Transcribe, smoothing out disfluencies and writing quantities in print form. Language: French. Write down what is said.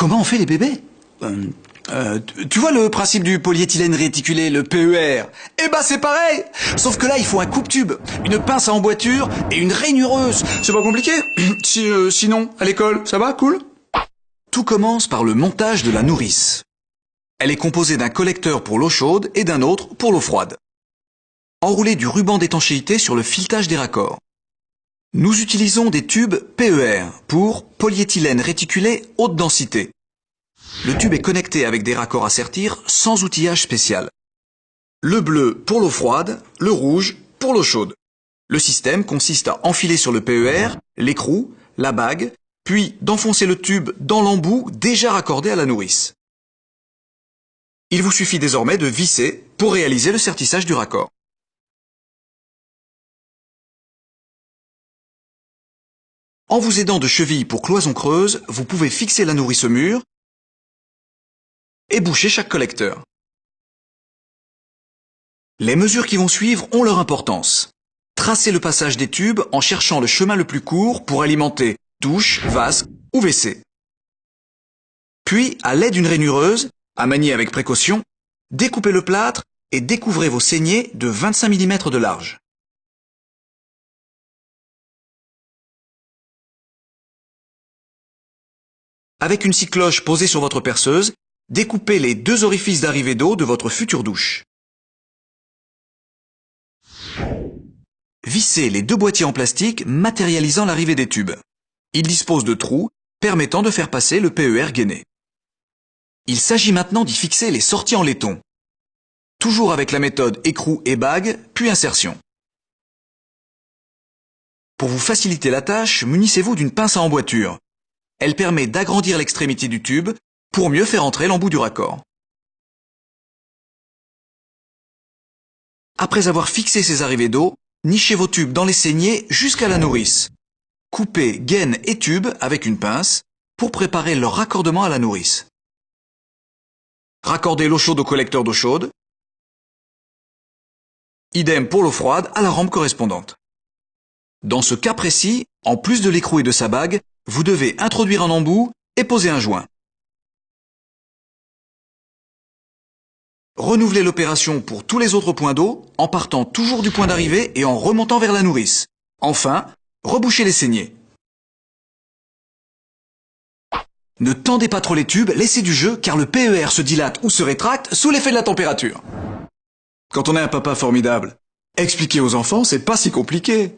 Comment on fait les bébés? Tu vois le principe du polyéthylène réticulé, le PER? Eh ben c'est pareil. Sauf que là il faut un coupe-tube, une pince à emboîture et une rainureuse. C'est pas compliqué? Sinon, à l'école, ça va, cool? Tout commence par le montage de la nourrice. Elle est composée d'un collecteur pour l'eau chaude et d'un autre pour l'eau froide. Enroulez du ruban d'étanchéité sur le filetage des raccords. Nous utilisons des tubes PER pour polyéthylène réticulé haute densité. Le tube est connecté avec des raccords à sertir sans outillage spécial. Le bleu pour l'eau froide, le rouge pour l'eau chaude. Le système consiste à enfiler sur le PER l'écrou, la bague, puis d'enfoncer le tube dans l'embout déjà raccordé à la nourrice. Il vous suffit désormais de visser pour réaliser le sertissage du raccord. En vous aidant de chevilles pour cloison creuse, vous pouvez fixer la nourrice au mur et boucher chaque collecteur. Les mesures qui vont suivre ont leur importance. Tracez le passage des tubes en cherchant le chemin le plus court pour alimenter douche, vase ou WC. Puis, à l'aide d'une rainureuse, à manier avec précaution, découpez le plâtre et découvrez vos saignées de 25 mm de large. Avec une scie cloche posée sur votre perceuse, découpez les deux orifices d'arrivée d'eau de votre future douche. Vissez les deux boîtiers en plastique matérialisant l'arrivée des tubes. Ils disposent de trous permettant de faire passer le PER gainé. Il s'agit maintenant d'y fixer les sorties en laiton. Toujours avec la méthode écrou et bague, puis insertion. Pour vous faciliter la tâche, munissez-vous d'une pince à emboîture. Elle permet d'agrandir l'extrémité du tube pour mieux faire entrer l'embout du raccord. Après avoir fixé ces arrivées d'eau, nichez vos tubes dans les saignées jusqu'à la nourrice. Coupez gaine et tube avec une pince pour préparer leur raccordement à la nourrice. Raccordez l'eau chaude au collecteur d'eau chaude. Idem pour l'eau froide à la rampe correspondante. Dans ce cas précis, en plus de l'écrou et de sa bague, vous devez introduire un embout et poser un joint. Renouvelez l'opération pour tous les autres points d'eau en partant toujours du point d'arrivée et en remontant vers la nourrice. Enfin, rebouchez les saignées. Ne tendez pas trop les tubes, laissez du jeu car le PER se dilate ou se rétracte sous l'effet de la température. Quand on est un papa formidable, expliquer aux enfants, c'est pas si compliqué.